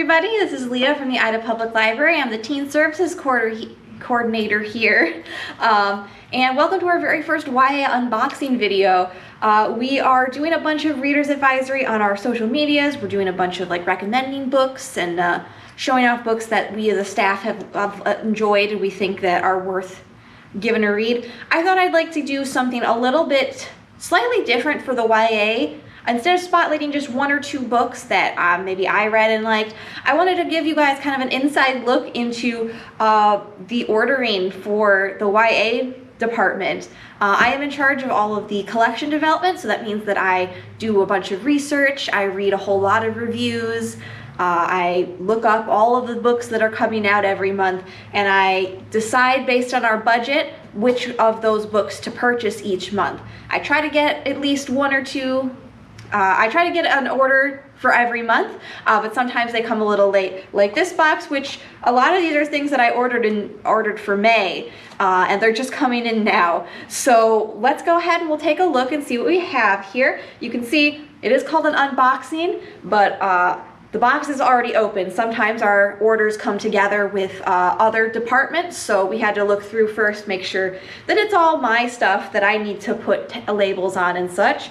everybody. This is Leah from the Ida Public Library. I'm the Teen Services Coordinator here. And welcome to our very first YA unboxing video. We are doing a bunch of reader's advisory on our social medias. We're doing a bunch of recommending books and showing off books that we as a staff have enjoyed and we think that are worth giving a read. I thought I'd like to do something a little bit slightly different for the YA. Instead of spotlighting just one or two books that maybe I read and liked, I wanted to give you guys kind of an inside look into the ordering for the YA department. I am in charge of all of the collection development, so that means that I do a bunch of research, I read a whole lot of reviews, I look up all of the books that are coming out every month, and I decide based on our budget which of those books to purchase each month. I try to get at least one or two. I try to get an order for every month, but sometimes they come a little late. Like this box, which a lot of these are things that I ordered for May, and they're just coming in now. So let's go ahead and we'll take a look and see what we have here. You can see it is called an unboxing, but the box is already open. Sometimes our orders come together with other departments, so we had to look through first, make sure that it's all my stuff that I need to put labels on and such.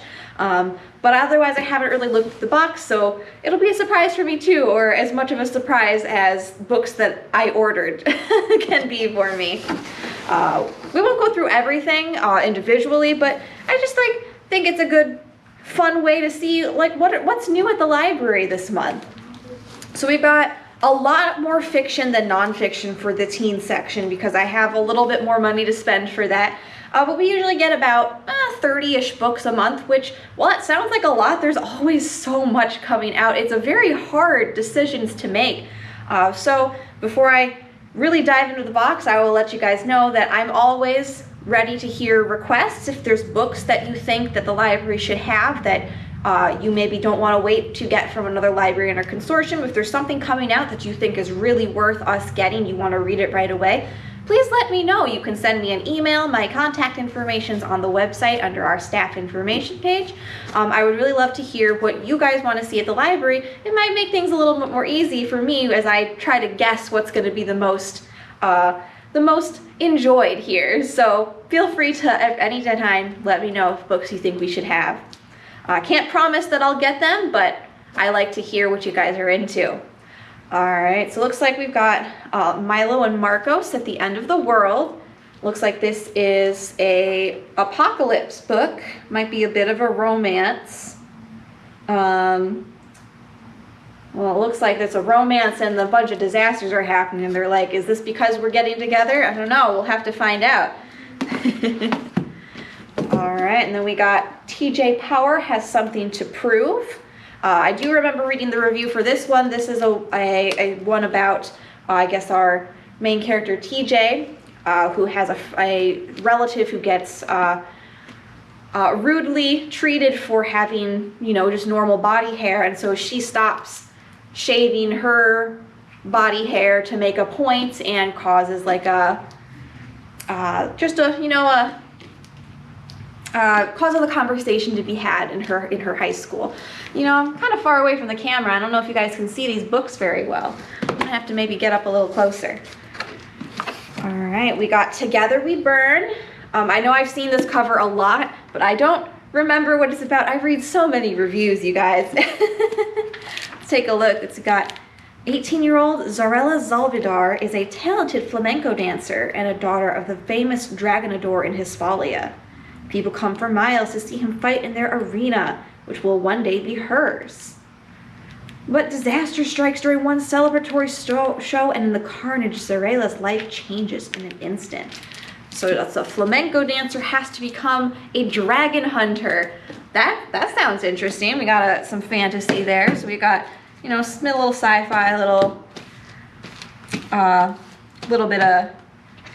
But otherwise I haven't really looked at the box, so it'll be a surprise for me too, or as much of a surprise as books that I ordered can be for me. We won't go through everything individually, but I just think it's a good fun way to see what's new at the library this month. So we've got a lot more fiction than nonfiction for the teen section because I have a little bit more money to spend for that. But we usually get about 30-ish books a month, which, while it sounds like a lot, there's always so much coming out. It's a very hard decisions to make. So before I really dive into the box, I will let you guys know that I'm always ready to hear requests. If there's books that you think that the library should have that you maybe don't want to wait to get from another library in our consortium, if there's something coming out that you think is really worth us getting, you want to read it right away, please let me know. You can send me an email. My contact information's on the website under our staff information page. I would really love to hear what you guys want to see at the library. It might make things a little bit more easy for me as I try to guess what's going to be the most enjoyed here. So feel free to, at any time, let me know if books you think we should have. I can't promise that I'll get them, but I like to hear what you guys are into. Alright, so looks like we've got Milo and Marcos at the End of the World. Looks like this is a apocalypse book. Might be a bit of a romance. Well, it looks like it's a romance and a bunch of disasters are happening. And they're like, is this because we're getting together? I don't know. We'll have to find out. Alright, and then we got TJ Power Has Something to Prove. I do remember reading the review for this one. This is a one about, I guess, our main character TJ, who has a relative who gets rudely treated for having, just normal body hair, and so she stops shaving her body hair to make a point and causes causes a conversation to be had in her high school. I'm kind of far away from the camera. I don't know if you guys can see these books very well. I'm gonna have to maybe get up a little closer. All right, we got Together We Burn. I know I've seen this cover a lot, but I don't remember what it's about. I read so many reviews, you guys. Let's take a look. It's got 18-year-old Zarela Zalvidar is a talented flamenco dancer and a daughter of the famous Dragonador in Hispalia. People come for miles to see him fight in their arena, which will one day be hers. But disaster strikes during one celebratory show, and in the carnage, Zarela's life changes in an instant. So that's a flamenco dancer has to become a dragon hunter. That sounds interesting. We got some fantasy there. So we got, a little sci-fi, little bit of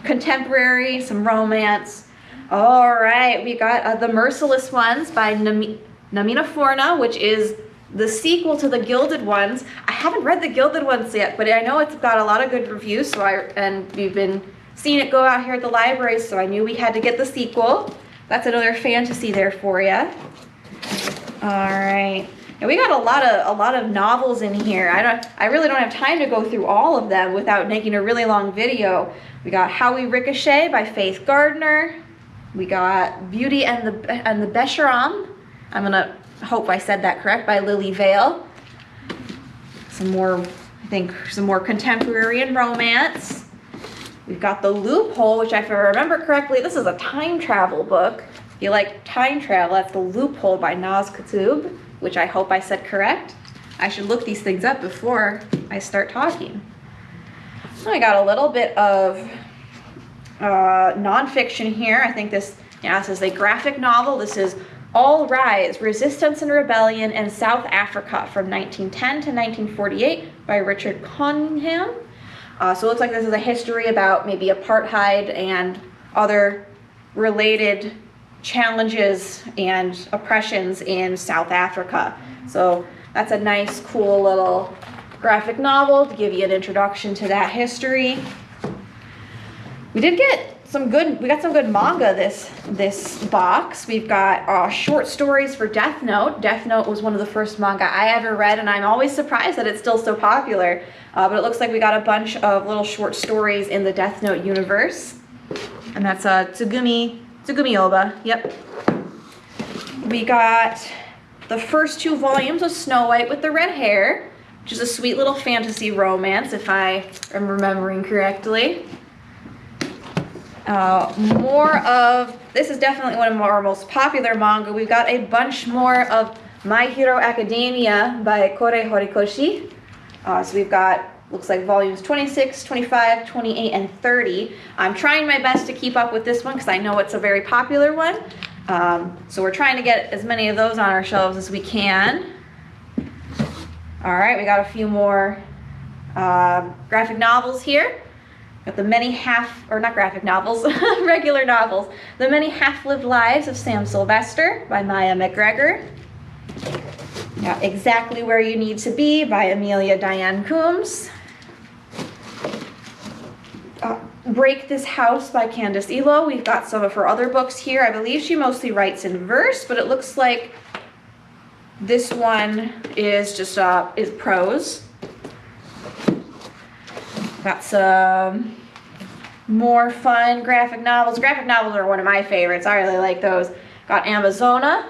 contemporary, some romance. All right, we got The Merciless Ones by Namina Forna, which is the sequel to The Gilded Ones. I haven't read The Gilded Ones yet, but I know it's got a lot of good reviews, and we've been seeing it go out here at the library, so I knew we had to get the sequel. That's another fantasy there for you. All right, And we got a lot of novels in here. I really don't have time to go through all of them without making a really long video. We got Howie Ricochet by Faith Gardner. We got Beauty and the Besharam. I'm gonna hope I said that correct, by Lily Vale. Some more, I think, some more contemporary and romance. We've got The Loophole, which if I remember correctly, this is a time travel book. If you like time travel, that's The Loophole by Naz Katoub, which I hope I said correct. I should look these things up before I start talking. I got a little bit of nonfiction here. I think this is a graphic novel. This is All Rise, Resistance and Rebellion in South Africa from 1910 to 1948 by Richard Cunningham. So it looks like this is a history about maybe apartheid and other related challenges and oppressions in South Africa. So that's a nice, cool little graphic novel to give you an introduction to that history. We got some good manga this box. We've got short stories for Death Note. Death Note was one of the first manga I ever read, and I'm always surprised that it's still so popular. But it looks like we got a bunch of little short stories in the Death Note universe. And that's Tsugumi Oba. Yep. We got the first 2 volumes of Snow White with the Red Hair, which is a sweet little fantasy romance, if I am remembering correctly. This is definitely one of our most popular manga. We've got a bunch more of My Hero Academia by Kore Horikoshi. So we've got, looks like volumes 26, 25, 28, and 30. I'm trying my best to keep up with this one because I know it's a very popular one. So we're trying to get as many of those on our shelves as we can. All right, we got a few more graphic novels here. Got the many not graphic novels, regular novels. The Many Half-Lived Lives of Sam Sylvester by Maya McGregor. Got Exactly Where You Need to Be by Amelia Diane Coombs. Break This House by Candice Elo. We've got some of her other books here. I believe she mostly writes in verse, but it looks like this one is just is prose. Got some more fun graphic novels. Graphic novels are one of my favorites. I really like those. Got Amazona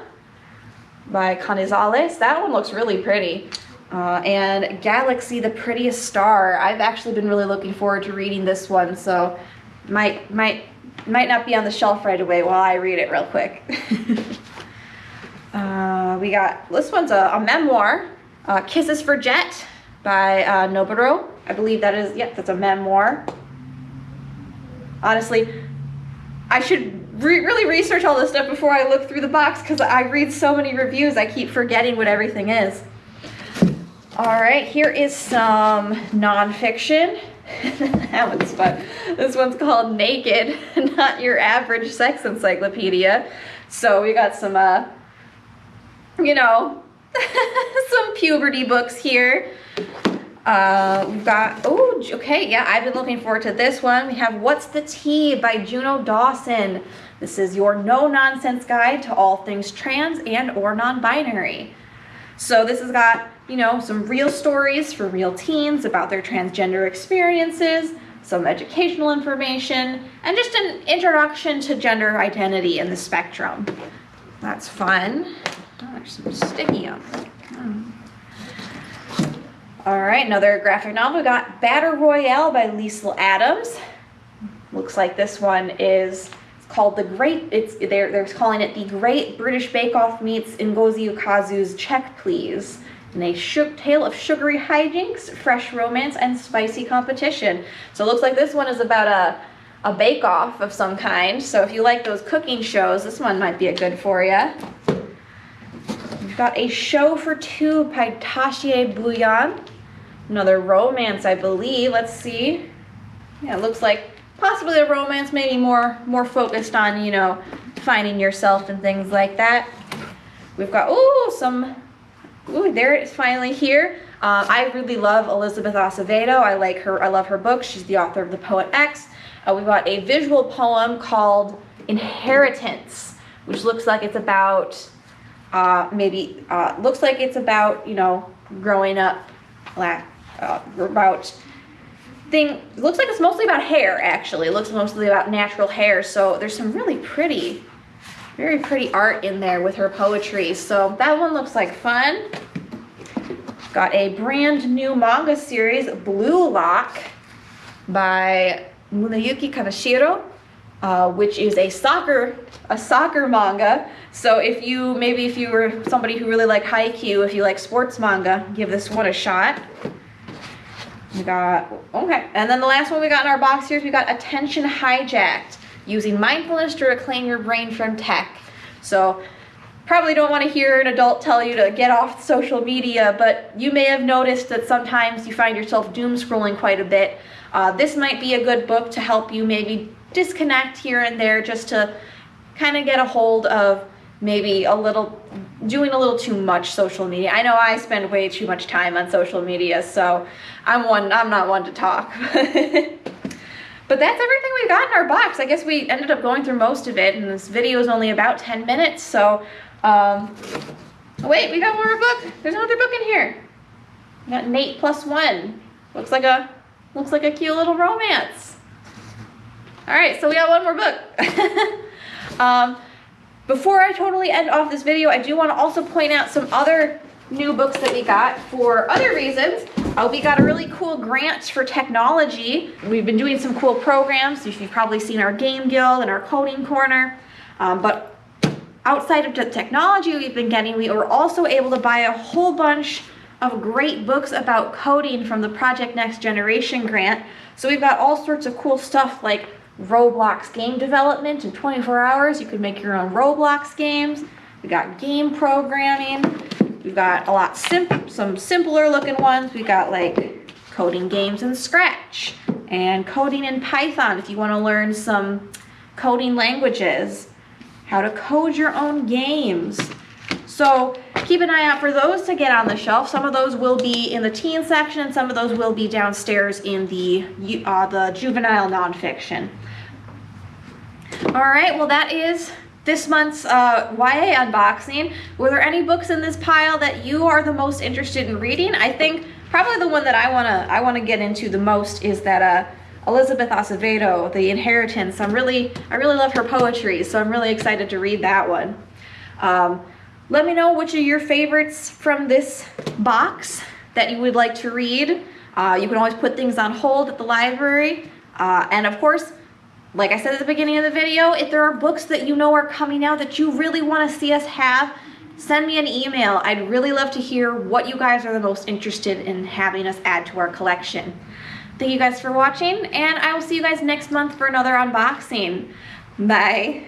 by Canizales. That one looks really pretty. And Galaxy, the Prettiest Star. I've actually been really looking forward to reading this one, so might not be on the shelf right away while I read it real quick. We got, this one's a memoir, Kisses for Jet by Noburo. I believe that is, that's a memoir. Honestly, I should really research all this stuff before I look through the box because I read so many reviews, I keep forgetting what everything is. All right, here is some nonfiction. That one's fun. This one's called Naked, Not Your Average Sex Encyclopedia. So we got some, some puberty books here. We've got, I've been looking forward to this one. We have What's the Tea by Juno Dawson. This is your no-nonsense guide to all things trans and or non-binary. So this has got, some real stories for real teens about their transgender experiences, some educational information, and just an introduction to gender identity and the spectrum. That's fun. Oh, there's some sticky on it. All right, another graphic novel. We got Battle Royale by Liesl Adams. Looks like this one is called The Great, they're calling it The Great British Bake Off meets Ngozi Ukazu's Check Please. And a tale of sugary hijinks, fresh romance, and spicy competition. So it looks like this one is about a bake-off of some kind. So if you like those cooking shows, this one might be a good for you. We've got A Show for Two by Tashier Bouillon. Another romance, I believe. Let's see. Yeah, it looks like possibly a romance, maybe more focused on, finding yourself and things like that. We've got, there it is finally here. I really love Elizabeth Acevedo. I love her books. She's the author of The Poet X. We've got a visual poem called Inheritance, which looks like it's about Maybe looks like it's about, you know, growing up, about looks like it's mostly about hair, actually. It looks mostly about natural hair, so there's some really pretty, very pretty art in there with her poetry. So that one looks like fun. Got a brand new manga series, Blue Lock, by Muneyuki Kaneshiro, which is a soccer manga. So if you were somebody who really liked Haikyuu, if you like sports manga, give this one a shot. We got, okay, and then the last one we got in our box here is we got Attention Hijacked, using mindfulness to reclaim your brain from tech. So probably don't want to hear an adult tell you to get off social media, but you may have noticed that sometimes you find yourself doom scrolling quite a bit. This might be a good book to help you maybe disconnect here and there, just to kind of get a hold of maybe doing a little too much social media. I know I spend way too much time on social media, so I'm not one to talk. But that's everything we got in our box. I guess we ended up going through most of it, and this video is only about 10 minutes, so wait, we got one more book. There's another book in here. We got Nate Plus One. Looks like a cute little romance. All right, so we got one more book. Before I totally end off this video, I do want to also point out some other new books that we got for other reasons. We got a really cool grant for technology. We've been doing some cool programs. You've probably seen our Game Guild and our Coding Corner. But outside of the technology we've been getting, we were also able to buy a whole bunch of great books about coding from the Project Next Generation grant. So we've got all sorts of cool stuff like Roblox game development in 24 hours. You could make your own Roblox games. We got game programming. We've got a lot some simpler looking ones. We got like coding games in Scratch and coding in Python if you want to learn some coding languages, how to code your own games. So keep an eye out for those to get on the shelf. Some of those will be in the teen section, and some of those will be downstairs in the juvenile nonfiction. All right, well that is this month's YA unboxing. Were there any books in this pile that you are the most interested in reading? I think probably the one that I wanna get into the most is that Elizabeth Acevedo, The Inheritance. I really love her poetry, so I'm really excited to read that one. Let me know which of your favorites from this box that you would like to read. You can always put things on hold at the library. And of course, like I said at the beginning of the video, if there are books that you know are coming out that you really want to see us have, send me an email. I'd really love to hear what you guys are the most interested in having us add to our collection. Thank you guys for watching, and I will see you guys next month for another unboxing. Bye.